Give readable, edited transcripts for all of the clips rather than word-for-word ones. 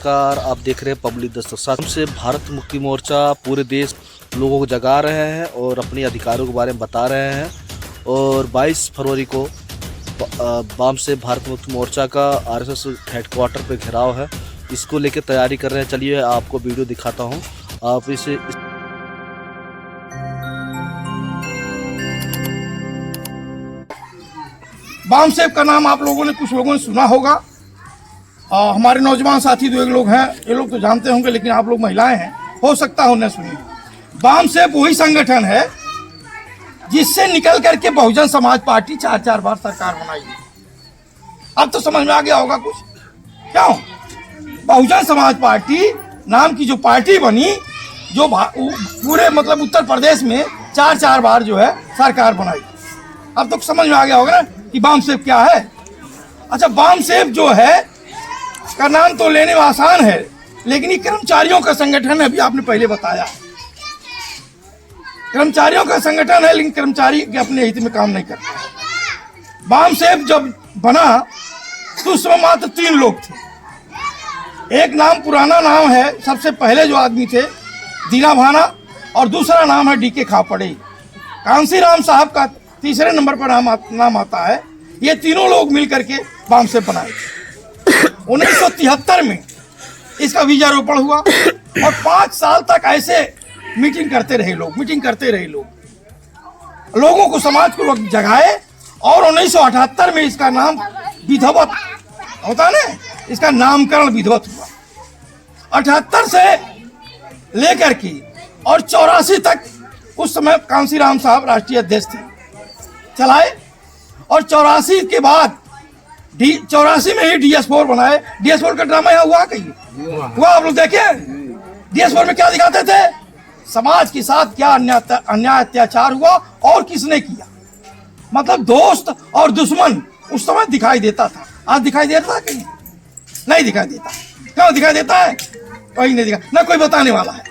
नमस्कार, आप देख रहे हैं पब्लिक दस्तक। साथ से भारत मुक्ति मोर्चा पूरे देश लोगों को जगा रहे हैं और अपने अधिकारों के बारे में बता रहे हैं। और 22 फरवरी को बाम से भारत मुक्ति मोर्चा का आरएसएस हेडक्वार्टर पे घेराव है, इसको लेके तैयारी कर रहे हैं। चलिए आपको वीडियो दिखाता हूँ। आप इसे बाम सेब का नाम आप लोगों ने कुछ लोगों ने सुना होगा। हमारे नौजवान साथी दो एक लोग हैं, ये लोग तो जानते होंगे, लेकिन आप लोग महिलाएं हैं, हो सकता है उन्हें सुनी। बाम सेब वही संगठन है जिससे निकल करके बहुजन समाज पार्टी 4 बार सरकार बनाई। अब तो समझ में आ गया होगा कुछ। क्यों? बहुजन समाज पार्टी नाम की जो पार्टी बनी, जो पूरे मतलब उत्तर प्रदेश में 4 बार जो है सरकार बनाई। अब तो समझ में आ गया होगा ना कि बाम सेब क्या है। अच्छा, बाम सेब जो है का नाम तो लेने में आसान है, लेकिन ये कर्मचारियों का संगठन है। अभी आपने पहले बताया कर्मचारियों का संगठन है, लेकिन कर्मचारी के अपने हित में काम नहीं करता। बाम सेब जब बना तो उस समय मात्र 3 लोग थे। एक नाम पुराना नाम है, सबसे पहले जो आदमी थे दीना भाना, और दूसरा नाम है डीके खापड़े। कांसीराम साहब का तीसरे नंबर पर नाम आता है। ये तीनों लोग मिलकर के बाम सेब बनाए। 1973 में इसका बीजारोपण हुआ और 5 साल तक ऐसे मीटिंग करते रहे लोग, लोगों को, समाज को लोग जगाए। और 1978 में इसका नाम विधिवत होता है ना, इसका नामकरण विधिवत हुआ। 78 से लेकर के और 84 तक, उस समय कांसीराम साहब राष्ट्रीय अध्यक्ष थे, चलाए। और 84 के बाद 84 में ही DS4 बनाए। DS4 का ड्रामा यहाँ हुआ कहीं हुआ आप लोग देखे? DS4 में क्या दिखाते थे? समाज के साथ क्या अन्याय अत्याचार हुआ और किसने किया, मतलब दोस्त और दुश्मन उस समय दिखाई देता था। आज दिखाई देता है कहीं? नहीं दिखाई देता। क्यों दिखाई देता है? कहीं नहीं दिखा, ना कोई बताने वाला है।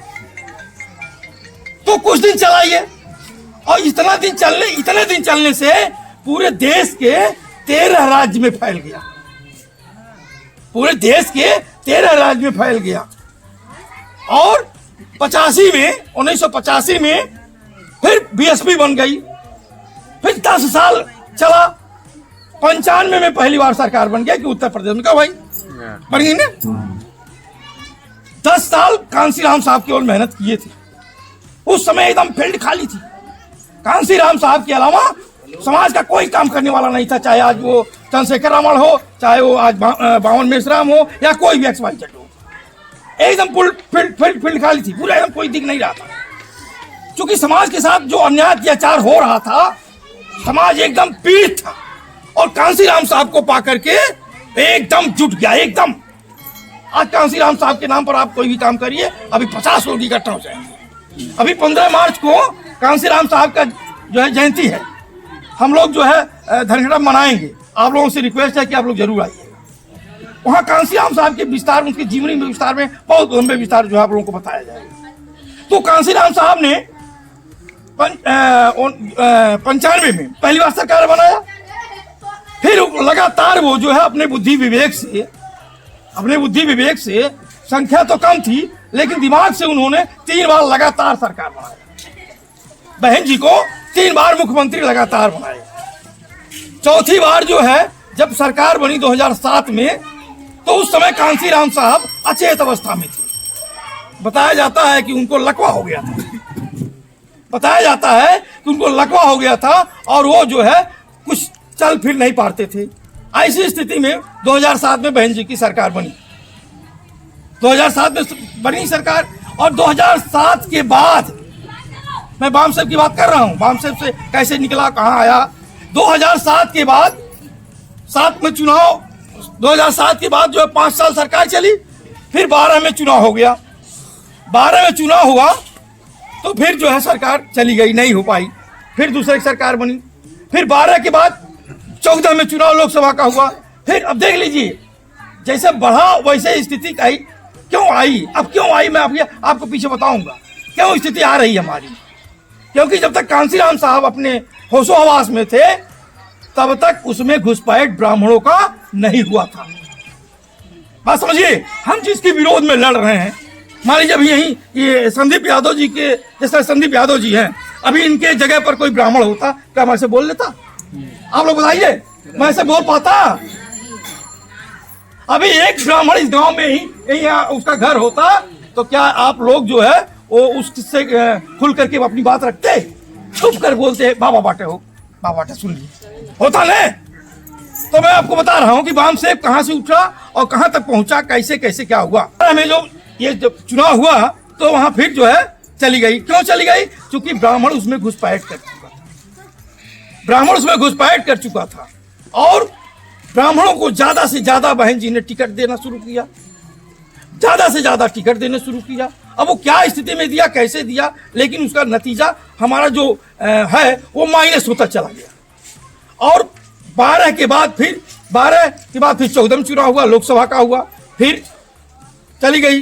तो कुछ दिन चलाइए, और इतने दिन चलने से पूरे देश के 13 राज्य में फैल गया। पूरे देश के 13 राज्य में फैल गया। और 1985 में फिर BSP बन गई। फिर 10 साल चला। 95 में पहली बार सरकार बन गया कि उत्तर प्रदेश में। क्या भाई बन गई ना? 10 साल कांसीराम साहब केवल मेहनत किए थे। उस समय एकदम फील्ड खाली थी। कांसीराम साहब के अलावा समाज का कोई काम करने वाला नहीं था, चाहे आज वो चंद्रशेखर रावण हो, चाहे वो आज बावन मेश्राम हो, या कोई भी XYZ हो। एकदम फील्ड खाली थी, पूरा एकदम कोई दिख नहीं रहा था। क्योंकि समाज के साथ जो अन्याय अत्याचार हो रहा था, समाज एकदम पीड़ित था। और कांसीराम साहब को पा करके एकदम जुट गया, एकदम। आज कांसीराम साहब के नाम पर आप कोई भी काम करिए, अभी 50 लोग इकट्ठा हो जाएंगे। अभी 15 मार्च को कांसीराम साहब का जो है जयंती है, हम लोग जो है धनगढ़ मनाएंगे। आप लोगों से रिक्वेस्ट है कि आप लोग जरूर आइए। वहाँ कांसीराम साहब के विस्तार, उनकी जीवनी में विस्तार में, बहुत लंबे विस्तार जो है आप लोगों को बताया जाएगा। तो कांसीराम साहब ने 95 में पहली बार सरकार बनाया। फिर लगातार वो जो है अपने बुद्धि विवेक से, संख्या तो कम थी लेकिन दिमाग से उन्होंने 3 बार लगातार सरकार बनाया। बहन जी को 3 बार मुख्यमंत्री लगातार बनाए। चौथी बार जो है जब सरकार बनी 2007 में, तो उस समय कांसीराम साहब अचेत अवस्था में थे। बताया जाता है कि उनको लकवा हो गया था और वो जो है कुछ चल फिर नहीं पाते थे। ऐसी स्थिति में 2007 में बहन जी की सरकार बनी। 2007 में बनी सरकार। और 2007 के बाद, मैं बाम सेब की बात कर रहा हूँ, बाम सेब से कैसे निकला, कहाँ आया। 2007 के बाद 2007 के बाद जो है 5 साल सरकार चली। फिर 12 में चुनाव हो गया। 12 में चुनाव हुआ तो फिर जो है सरकार चली गई, नहीं हो पाई। फिर दूसरी सरकार बनी। फिर 12 के बाद 14 में चुनाव लोकसभा का हुआ। फिर अब देख लीजिए, जैसे बढ़ा वैसे स्थिति आई। क्यों आई? अब क्यों आई मैं आपको पीछे बताऊंगा क्यों स्थिति आ रही है हमारी। क्योंकि जब तक कांसीराम साहब अपने होशो हवास में थे, तब तक उसमें घुसपैठ ब्राह्मणों का नहीं हुआ था। बात समझिए, हम जिसके विरोध में लड़ रहे हैं, मान लीजिए अभी यही ये संदीप यादव जी के, जैसे संदीप यादव जी हैं, अभी इनके जगह पर कोई ब्राह्मण होता क्या मैं ऐसे बोल लेता? आप लोग बताइए, मैं ऐसे बोल पाता? अभी एक ब्राह्मण इस गांव में ही उसका घर होता तो क्या आप लोग जो है वो उससे खुल करके अपनी बात रखते? छुप कर बोलते बाबा बाटे हो, बाबा बाटे सुन लिए होता नहीं। तो मैं आपको बता रहा हूं कि वामसेव कहां से उठा और कहां तक पहुंचा, कैसे कैसे क्या हुआ। हमें जो ये जब चुनाव हुआ तो वहां फिर जो है चली गई। क्यों चली गई? क्योंकि ब्राह्मण उसमें घुसपैठ कर चुका था, ब्राह्मण उसमें घुसपैठ कर चुका था और ब्राह्मणों को ज्यादा से ज्यादा बहन जी ने टिकट देना शुरू किया, ज्यादा से ज्यादा टिकट देने शुरू किया। अब वो क्या स्थिति में दिया, कैसे दिया, लेकिन उसका नतीजा हमारा जो है वो माइनस होता चला गया। और 12 के बाद फिर 14 में चुनाव हुआ, लोकसभा का हुआ, फिर चली गई।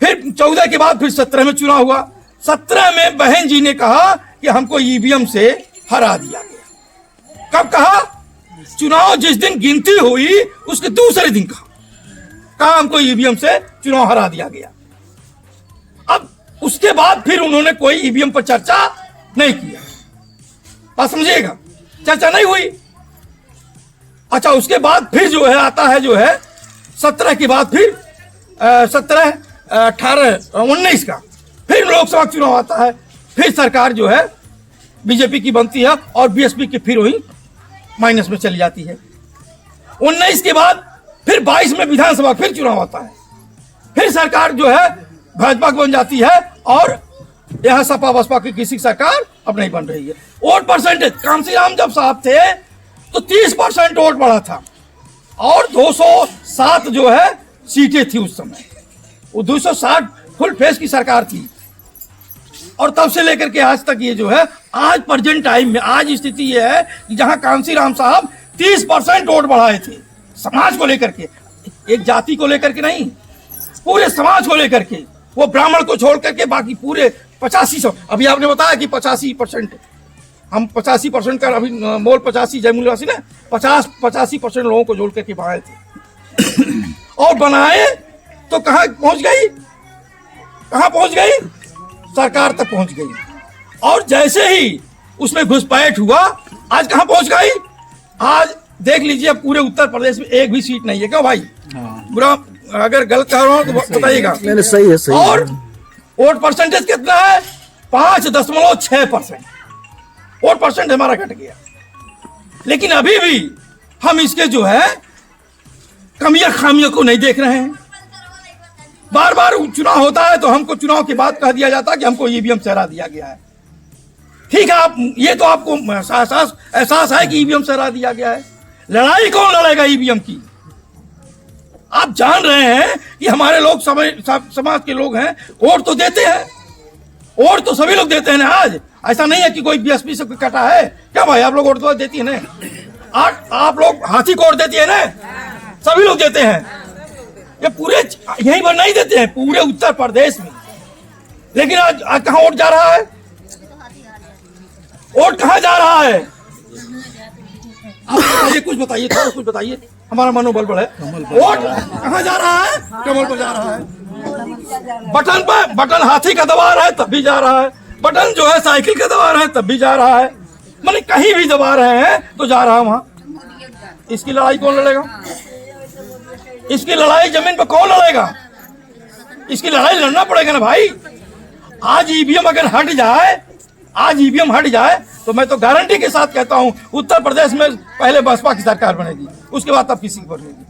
फिर 14 के बाद फिर 17 में चुनाव हुआ। 17 में बहन जी ने कहा कि हमको ईवीएम से हरा दिया गया। कब कहा? चुनाव जिस दिन गिनती हुई उसके दूसरे दिन कहा हमको ईवीएम से चुनाव हरा दिया गया। अब उसके बाद फिर उन्होंने कोई ईवीएम पर चर्चा नहीं किया, बात समझिएगा, चर्चा नहीं हुई। अच्छा, उसके बाद फिर जो है आता है जो है 17 के बाद फिर 17, 18, 19 का फिर लोकसभा चुनाव आता है। फिर सरकार जो है बीजेपी की बनती है और बीएसपी की फिर वही माइनस में चली जाती है। 19 के बाद फिर 22 में विधानसभा फिर चुनाव आता है, फिर सरकार जो है भाजपा की बन जाती है और यह सपा बसपा की किसी सरकार अब नहीं बन रही है। वोट परसेंटेज, कांसीराम जब साहब थे तो 30% वोट बढ़ा था और 207 जो है सीटें थी उस समय, वो 260 फुल फेस की सरकार थी। और तब से लेकर के आज तक ये जो है आज प्रेजेंट टाइम में आज स्थिति ये है कि जहां कांसीराम साहब 30% वोट बढ़ाए थे समाज को लेकर के, एक जाति को लेकर के नहीं, पूरे समाज को लेकर के, वो ब्राह्मण को छोड़ करके बाकी पूरे 85। अभी आपने बताया कि 85%, हम 85% का अभी मोल 85 जयमूलवासी ने 85% लोगों को जोड़ करके बनाए थे और बनाए तो कहां पहुंच गई, कहां पहुंच गई? सरकार तक पहुंच गई। और जैसे ही उसमें घुसपैठ हुआ आज कहां पहुंच गई? आज देख लीजिए पूरे उत्तर प्रदेश में एक भी सीट नहीं है। क्यों भाई? बुरा अगर गलत कह रहा हूं तो बताइएगा। सही है, सही। और वोट परसेंटेज कितना है? 5.6%। वोट परसेंट हमारा घट गया। लेकिन अभी भी हम इसके जो है कमियां खामियों को नहीं देख रहे हैं। बार बार चुनाव होता है तो हमको चुनाव के बाद कह दिया जाता है कि हमको ईवीएम से हरा दिया गया है। ठीक है, आप ये तो आपको एहसास है कि ईवीएम से हरा दिया गया है। लड़ाई कौन लड़ेगा ईवीएम की? आप जान रहे हैं कि हमारे लोग समाज के लोग हैं, वोट तो देते हैं, वोट तो सभी लोग देते हैं ना। आज ऐसा नहीं है कि कोई बीएसपी से कटा है। क्या भाई, आप लोग वोट तो देती है ना? आप लोग हाथी को वोट देती है ना? सभी लोग देते हैं। ये पूरे यहीं पर नहीं देते हैं, पूरे उत्तर प्रदेश में। लेकिन आज कहां वोट जा रहा है? वोट कहां जा रहा है? आप बताइए, कुछ बताइए, थोड़ा कुछ बताइए, हमारा मनोबल बढ़े। वोट कहां जा रहा है? कमल पर जा रहा है। बटन पर, बटन हाथी का दबा रहा है तब भी जा रहा है, बटन जो है साइकिल का दबा रहा है तब भी जा रहा है, माने कहीं भी दबा रहे हैं तो जा रहा है वहां। इसकी लड़ाई कौन लड़ेगा? इसकी लड़ाई जमीन पर कौन लड़ेगा? इसकी लड़ाई लड़ना पड़ेगा ना भाई। आज ईवीएम अगर हट जाए, आज ईवीएम हट जाए तो मैं तो गारंटी के साथ कहता हूं उत्तर प्रदेश में पहले बसपा की सरकार बनेगी, उसके बाद तब किसी की बनेगी।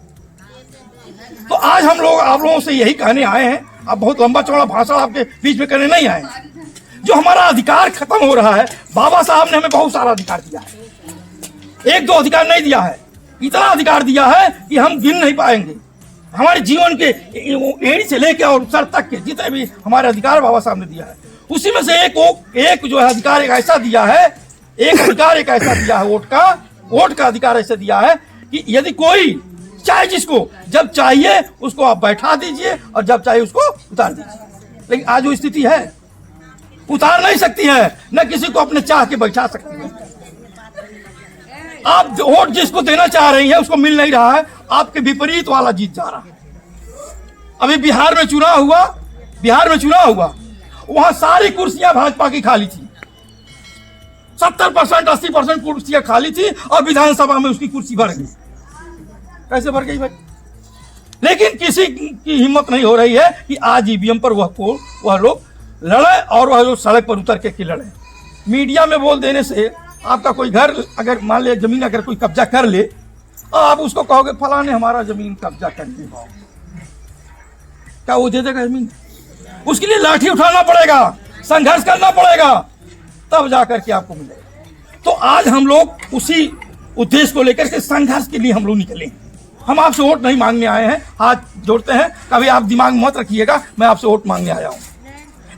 तो आज हम लोग आप लोगों से यही कहने आए हैं। अब बहुत लंबा चौड़ा भाषण आपके बीच में करने नहीं आए। जो हमारा अधिकार खत्म हो रहा है, बाबा साहब ने हमें बहुत सारा अधिकार दिया है, एक दो अधिकार नहीं दिया है, इतना अधिकार दिया है कि हम गिन नहीं पाएंगे। हमारे जीवन के एड़ी से लेकर और सर तक के जितने भी हमारे अधिकार बाबा साहब ने दिया है, उसी में से एक जो है अधिकार एक ऐसा दिया है, एक अधिकार एक ऐसा दिया है, वोट का अधिकार ऐसा दिया है कि यदि कोई चाहे जिसको जब चाहिए उसको आप बैठा दीजिए और जब चाहिए उसको उतार दीजिए। लेकिन आज वो स्थिति है, उतार नहीं सकती है, न किसी को अपने चाह के बैठा सकती है। आप वोट जिसको देना चाह रही है उसको मिल नहीं रहा है, आपके विपरीत वाला जीत जा रहा है। अभी बिहार में चुनाव हुआ, वहां सारी कुर्सियां भाजपा की खाली थी, 70% 80% कुर्सियां खाली थी और विधानसभा में उसकी कुर्सी भर गई। कैसे भर गई भाई? लेकिन किसी की हिम्मत नहीं हो रही है कि आज ईवीएम पर वह लोग लड़े और वह लोग सड़क पर उतर के लड़े। मीडिया में बोल देने से आपका कोई घर अगर मान लिया जमीन अगर कोई कब्जा कर ले और आप उसको कहोगे फलाने हमारा जमीन कब्जा कर ली, क्या वो दे देगा जमीन? उसके लिए लाठी उठाना पड़ेगा, संघर्ष करना पड़ेगा, तब जाकर के आपको मिलेगा। तो आज हम लोग उसी उद्देश्य को लेकर के संघर्ष के लिए हम लोग निकले। हम आपसे वोट नहीं मांगने आए हैं, हाथ जोड़ते हैं, कभी आप दिमाग में मत रखिएगा मैं आपसे वोट मांगने आया हूँ।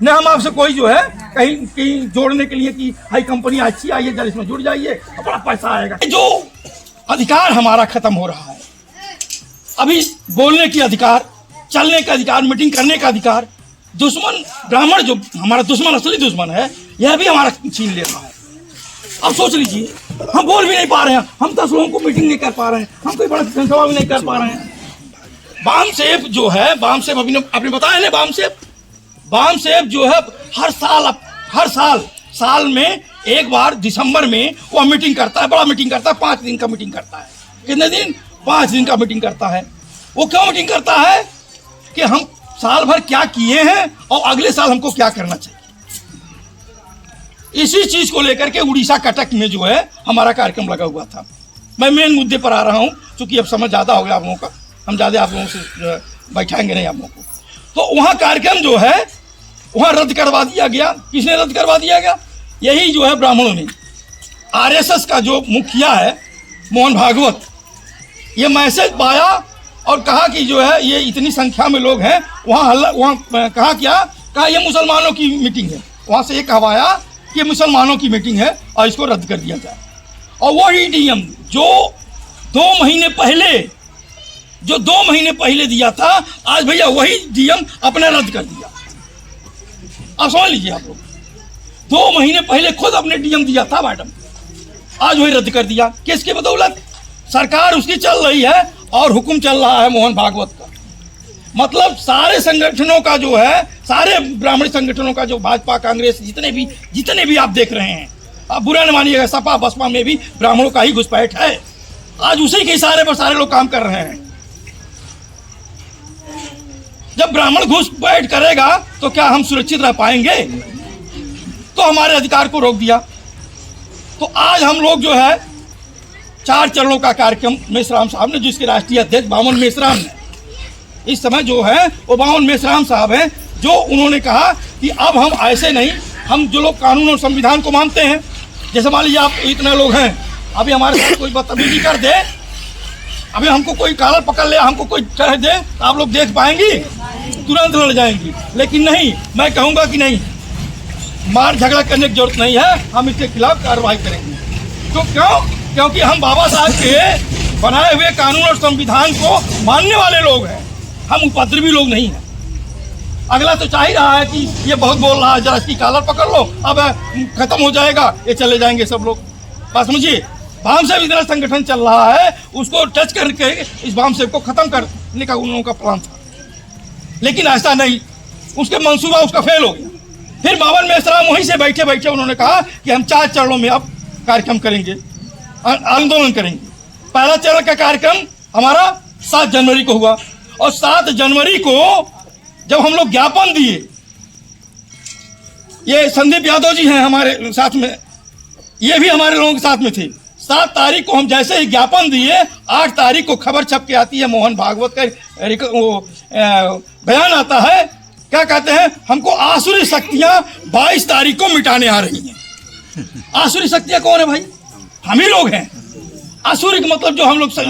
न हम आपसे कोई जो है कहीं जोड़ने के लिए कि हाई कंपनी अच्छी आई है जल इसमें जुड़ जाइए बड़ा पैसा आएगा। जो अधिकार हमारा खत्म हो रहा है, अभी बोलने की अधिकार, चलने का अधिकार, मीटिंग करने का अधिकार, दुश्मन ब्राह्मण जो हमारा दुश्मन, असली दुश्मन है, यह भी हमारा छीन ले रहा है। अब सोच लीजिए, हम बोल भी नहीं पा रहे हैं, हम 10 लोगों को मीटिंग नहीं कर पा रहे हैं, हम कोई बड़ा जनसभा भी नहीं कर पा रहे हैं। बामसेफ जो है, बामसेफ आपने बताया ना, बामसेफ जो है हर साल में एक बार दिसंबर में वह मीटिंग करता है, बड़ा मीटिंग करता है, 5 दिन का मीटिंग करता है। कितने दिन? 5 दिन का मीटिंग करता है। वो क्यों मीटिंग करता है? कि हम साल भर क्या किए हैं और अगले साल हमको क्या करना चाहिए। इसी चीज को लेकर के उड़ीसा कटक में जो है हमारा कार्यक्रम लगा हुआ था। मैं मेन मुद्दे पर आ रहा हूं, क्योंकि अब समय ज्यादा हो गया आप लोगों का, हम ज्यादा आप लोगों से बैठाएंगे नहीं आप लोगों को। तो वहां कार्यक्रम जो है वहां रद्द करवा दिया गया। किसने रद्द करवा दिया गया? यही जो है ब्राह्मणों ने। आरएसएस का जो मुखिया है मोहन भागवत, ये मैसेज पाया और कहा कि जो है ये इतनी संख्या में लोग हैं, वहाँ कहा ये मुसलमानों की मीटिंग है। वहाँ से ये कहवाया कि मुसलमानों की मीटिंग है और इसको रद्द कर दिया जाए। और वही डीएम जो 2 महीने पहले दिया था, आज भैया वही डीएम अपने रद्द कर दिया। आप समझ लीजिए, आप लोग 2 महीने पहले खुद अपने डीएम दिया था मैडम, आज वही रद्द कर दिया। किसकी बदौलत? सरकार उसकी चल रही है और हुक्म चल रहा है मोहन भागवत का। मतलब सारे संगठनों का जो है, सारे ब्राह्मण संगठनों का जो भाजपा, कांग्रेस, जितने भी आप देख रहे हैं, आप बुरा न मानिएगा, सपा बसपा में भी ब्राह्मणों का ही घुसपैठ है। आज उसी के इशारे पर सारे लोग काम कर रहे हैं। जब ब्राह्मण घुसपैठ करेगा तो क्या हम सुरक्षित रह पाएंगे? तो हमारे अधिकार को रोक दिया। तो आज हम लोग जो है 4 चरणों का कार्यक्रम मेश्राम साहब ने, जिसके राष्ट्रीय अध्यक्ष बामन मेश्राम ने इस समय जो है वो बामन मेश्राम साहब हैं, जो उन्होंने कहा कि अब हम ऐसे नहीं, हम जो लोग कानून और संविधान को मानते हैं, जैसे मान लीजिए आप इतने लोग हैं, अभी हमारे साथ कोई बदतमीजी कर दे, अभी हमको कोई कालर पकड़ ले, हमको कोई कह दे, तो आप लोग देख पाएंगी? तुरंत लड़ जाएंगी। लेकिन नहीं, मैं कहूँगा कि नहीं, मार झगड़ा करने की जरूरत नहीं है, हम इसके खिलाफ कार्रवाई करेंगे। तो क्योंकि हम बाबा साहब के बनाए हुए कानून और संविधान को मानने वाले लोग हैं, हम उपद्रवी लोग नहीं हैं। अगला तो चाह ही रहा है कि ये बहुत बोल रहा है, जरा इसकी कालर पकड़ लो, अब खत्म हो जाएगा, ये चले जाएंगे सब लोग। बस मुझे बामसेफ इतना संगठन चल रहा है, उसको टच करके इस बामसेफ को खत्म करने का उन लोगों का प्लान था, लेकिन ऐसा नहीं, उसके मंसूबा उसका फेल हो गया। फिर बामन मेश्राम वहीं से बैठे बैठे उन्होंने कहा कि हम 4 चरणों में अब कार्यक्रम करेंगे, आंदोलन करेंगे। पहला चरण का कार्यक्रम हमारा 7 जनवरी को हुआ और 7 जनवरी को जब हम लोग ज्ञापन दिए, ये संदीप यादव जी हैं हमारे साथ में, ये भी हमारे लोगों के साथ में थे। 7 तारीख को हम जैसे ही ज्ञापन दिए, 8 तारीख को खबर छप के आती है, मोहन भागवत का बयान आता है, क्या कहते हैं, हमको आसुरी शक्तियां 22 तारीख को मिटाने आ रही हैं। आसुरी शक्तियां कौन है भाई? हम ही लोग हैं। असुर का मतलब जो हम लोग जो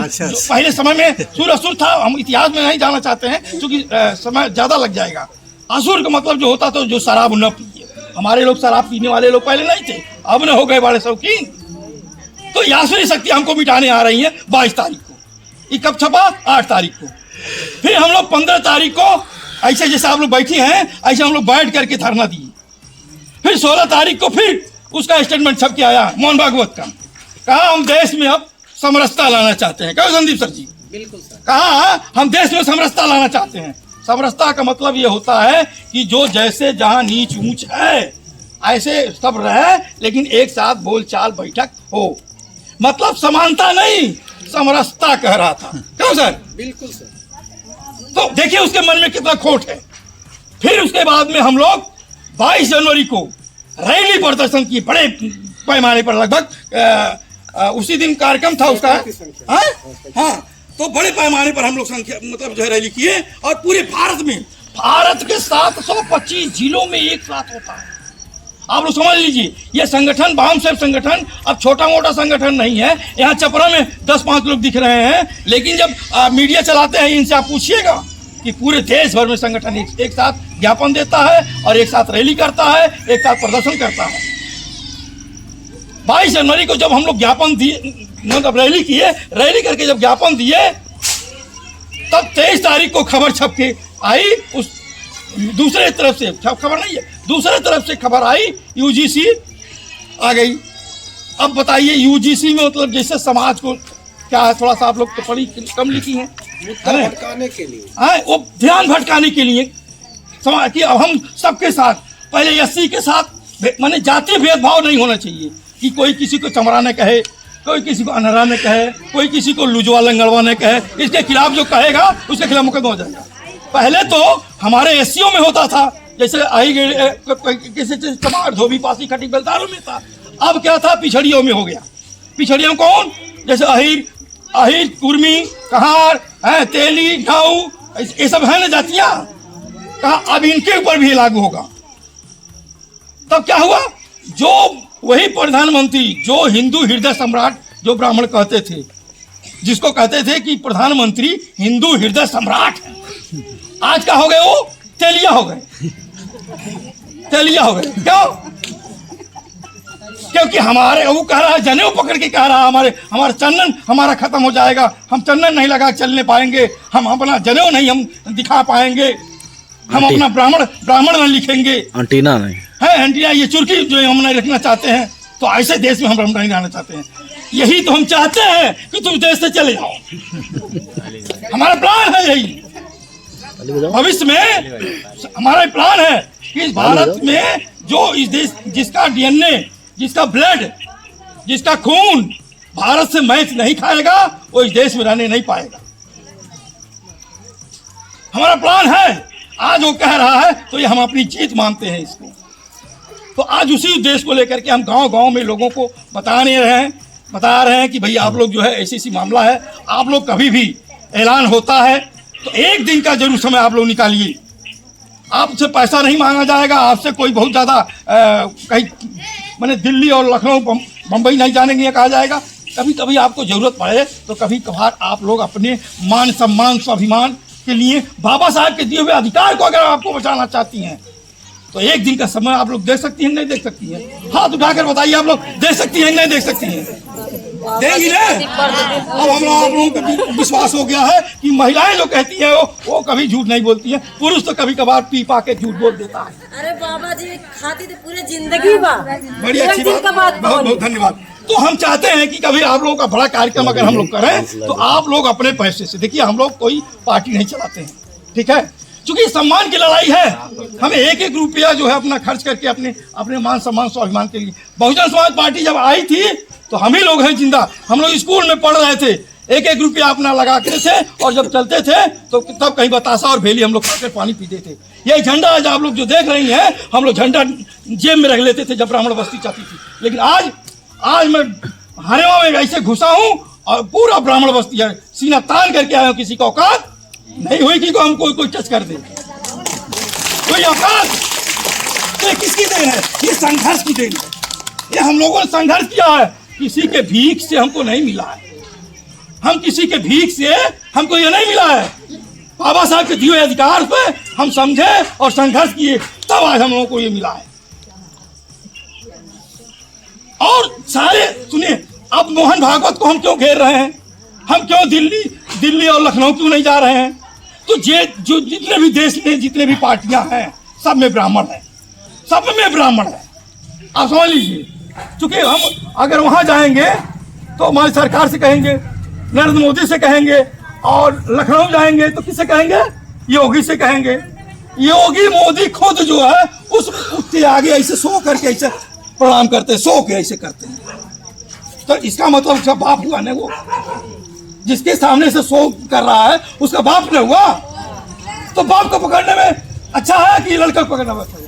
पहले समय में सूर असुर था, हम इतिहास में नहीं जाना चाहते हैं क्योंकि समय ज्यादा लग जाएगा। असुर का मतलब जो होता था जो शराब न पिए, हमारे लोग शराब पीने वाले लोग पहले नहीं थे, अब न हो गए बड़े शौकीन। तो ये आसुरी शक्ति हमको मिटाने आ रही है 22 तारीख को। ये कब छपा? 8 तारीख को। फिर हम लोग 15 तारीख को ऐसे जैसे आप लोग बैठे हैं ऐसे हम लोग बैठ करके धरना दिए। फिर 16 तारीख को फिर उसका स्टेटमेंट छप के आया मोहन भागवत का, कहा हम देश में अब समरसता लाना चाहते हैं। कहो संदीप सर जी, बिल्कुल सर, कहा हम देश में समरसता लाना चाहते हैं। समरसता का मतलब ये होता है कि जो जैसे जहां नीच ऊंच है ऐसे सब रहे, लेकिन एक साथ बोलचाल बैठक हो। मतलब समानता नहीं, समरसता कह रहा था। क्यों सर? बिल्कुल सर। तो देखिए उसके मन में कितना खोट है। फिर उसके बाद में हम लोग 22 जनवरी को रैली प्रदर्शन की, बड़े पैमाने पर, लगभग उसी दिन कार्यक्रम था उसका। हाँ, तो बड़े पैमाने पर हम लोग संख्या मतलब जो है रैली किए, और पूरे भारत के 725 जिलों में एक साथ होता है। आप लोग समझ लीजिए, ये संगठन बाम सेफ संगठन अब छोटा मोटा संगठन नहीं है। यहाँ चपरा में 10-5 लोग दिख रहे हैं, लेकिन जब मीडिया चलाते हैं इनसे आप पूछिएगा कि पूरे देश भर में संगठन एक साथ ज्ञापन देता है और एक साथ रैली करता है, एक साथ प्रदर्शन करता है। 22 जनवरी को जब हम लोग ज्ञापन दिए, मतलब रैली किए, रैली करके जब ज्ञापन दिए, तब 23 तारीख को खबर छप के आई। उस दूसरे तरफ से खबर नहीं है, दूसरे तरफ से खबर आई, यूजीसी आ गई। अब बताइए यूजीसी में मतलब जैसे समाज को क्या है, थोड़ा सा आप लोग तो पढ़ी कम लिखी हैं, भटकाने के लिए, हाँ, वो ध्यान भटकाने के लिए समाज की। अब हम सबके साथ, पहले एससी के साथ माने जातीय भेदभाव नहीं होना चाहिए कि कोई किसी को चमड़ा न कहे, कोई किसी को अनहरा न कहे, कोई किसी को लुजवा लंगड़वा न कहे। इसके खिलाफ जो कहेगा उसके खिलाफ मुकदमा हो जाएगा। पहले तो हमारे एससीओ में होता था, जैसे आई किसी चमार धोबी पासी खटी बेलदारों में था। अब क्या था, पिछड़ियों में हो गया। पिछड़ियों कौन? जैसे अहिर, कुर्मी, कहार, तेली, गाऊ, ये सब है ना जातियां। कहा अब इनके ऊपर भी लागू होगा। तब क्या हुआ, जो वही प्रधानमंत्री जो हिंदू हृदय सम्राट जो ब्राह्मण कहते थे, जिसको कहते थे कि प्रधानमंत्री हिंदू हृदय सम्राट है, आज क्या हो गए, वो तेलिया हो गए। तेलिया हो गए क्यों? क्योंकि हमारे वो कह रहा है, जनेऊ पकड़ के कह रहा है हमारा चंदन हमारा खत्म हो जाएगा, हम चंदन नहीं लगा चलने पाएंगे, हम अपना जनेऊ नहीं हम दिखा पाएंगे, हम अपना ब्राह्मण में लिखेंगे, एंटीना नहीं है एंटीना, ये चुरकी जो हम नहीं रखना चाहते हैं। तो ऐसे देश में हम नहीं रहना चाहते हैं। यही तो हम चाहते हैं कि तुम देश से चले जाओ। हमारा प्लान है यही। भविष्य में हमारा प्लान है कि इस भारत में जो इस देश, जिसका डीएनए, जिसका ब्लड, जिसका खून भारत से मैच नहीं खाएगा, वो इस देश में रहने नहीं पाएगा। हमारा प्लान है। आज वो कह रहा है तो ये हम अपनी जीत मानते हैं इसको। तो आज उसी उद्देश्य को लेकर के हम गांव-गांव में लोगों को बता रहे हैं कि भाई आप लोग जो है ऐसी मामला है, आप लोग कभी भी ऐलान होता है तो एक दिन का जरूर समय आप लोग निकालिए। आपसे पैसा नहीं मांगा जाएगा, आपसे कोई बहुत ज़्यादा कहीं मैंने दिल्ली और लखनऊ बम्बई नहीं जाने के लिए कहा जाएगा। कभी कभी आपको ज़रूरत पड़े तो कभी कभार आप लोग अपने मान सम्मान स्वाभिमान के लिए, बाबा साहब के दिए हुए अधिकार को अगर आपको बचाना चाहती हैं तो एक दिन का समय आप लोग दे सकती हैं, नहीं दे सकती हैं? हाथ उठाकर बताइए, आप लोग दे सकती हैं, नहीं दे सकती हैं? देंगी ना? अब हम आप लोगों को विश्वास हो गया है कि महिलाएं जो कहती हैं वो कभी झूठ नहीं बोलती हैं। पुरुष तो कभी कभार पी पा के झूठ बोल देता है। अरे बाबा जी खाती तो पूरी जिंदगी बा। बड़ी अच्छी बात, बहुत बहुत धन्यवाद। तो हम चाहते हैं कि कभी आप लोगों का बड़ा कार्यक्रम अगर हम लोग करें तो आप लोग अपने पैसे से, देखिए हम लोग कोई पार्टी नहीं चलाते हैं, ठीक है? क्योंकि सम्मान की लड़ाई है, हमें एक एक रुपया जो है अपना खर्च करके अपने मान सम्मान स्वाभिमान के लिए। बहुजन समाज पार्टी जब आई थी तो हम ही लोग हैं जिंदा। हम लोग स्कूल में पढ़ रहे थे, एक एक रुपया अपना लगाते थे और जब चलते थे तो तब कहीं बतासा और भेली हम लोग खाकर पानी पीते थे। ये झंडा आज आप लोग जो देख रही हैं, हम लोग झंडा जेब में रख लेते थे जब ब्राह्मण बस्ती चाहती थी, लेकिन आज मैं हरेवा में ऐसे घुसा हूँ और पूरा ब्राह्मण बस्ती है, सीना तान करके आया हूँ। किसी का औकात नहीं हुई कि हम कोई टच कर दे, कोई औकात। तो किसकी देन है? ये संघर्ष की देन है। ये हम लोगों ने संघर्ष किया है, किसी के भीख से हमको नहीं मिला है। हम किसी के भीख से हमको ये नहीं मिला है। बाबा साहब के दिए हुए अधिकार पे हम समझे और संघर्ष किए, तब आज हम लोगों को ये मिला है। और सारे सुनिए, अब मोहन भागवत को हम क्यों घेर रहे हैं? हम क्यों दिल्ली और लखनऊ क्यों नहीं जा रहे हैं? तो जो जितने भी देश में जितने भी पार्टियां हैं, सब में ब्राह्मण है, सब में ब्राह्मण है। आप समझ लीजिए, क्योंकि हम अगर वहां जाएंगे तो हमारी सरकार से कहेंगे, नरेंद्र मोदी से कहेंगे, और लखनऊ जाएंगे तो किससे कहेंगे? योगी से कहेंगे। योगी मोदी खुद जो है उसके आगे ऐसे सो करके ऐसे प्रणाम करते हैं, सो के ऐसे करते हैं। तो इसका मतलब उसका बाप हुआ ना, वो जिसके सामने से सो कर रहा है उसका बाप न हुआ। तो बाप को पकड़ने में अच्छा है कि लड़का को पकड़ना अच्छा है?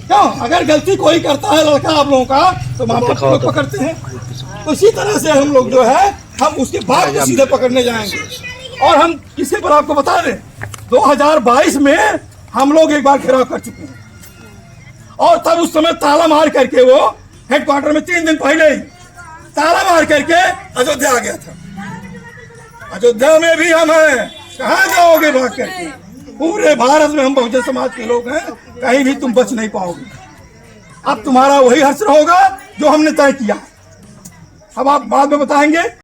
क्यों? अगर गलती कोई करता है लड़का आप लोगों का तो माँ बाप लोग पकड़ते हैं। तो इसी तरह से हम लोग जो है हम उसके बाप को सीधे पकड़ने जाएंगे। और हम किसके पर आपको बता दें, 2022 में हम लोग एक बार घेराव कर चुके हैं और तब उस समय ताला मार करके वो हेडक्वार्टर में 3 दिन पहले ही ताला मार करके अयोध्या आ गया था। अयोध्या में भी हम हैं, कहाँ जाओगे भाग करके? पूरे भारत में हम बहुजन समाज के लोग हैं, कहीं भी तुम बच नहीं पाओगे। अब तुम्हारा वही हश्र होगा जो हमने तय किया। अब आप बाद में बताएंगे।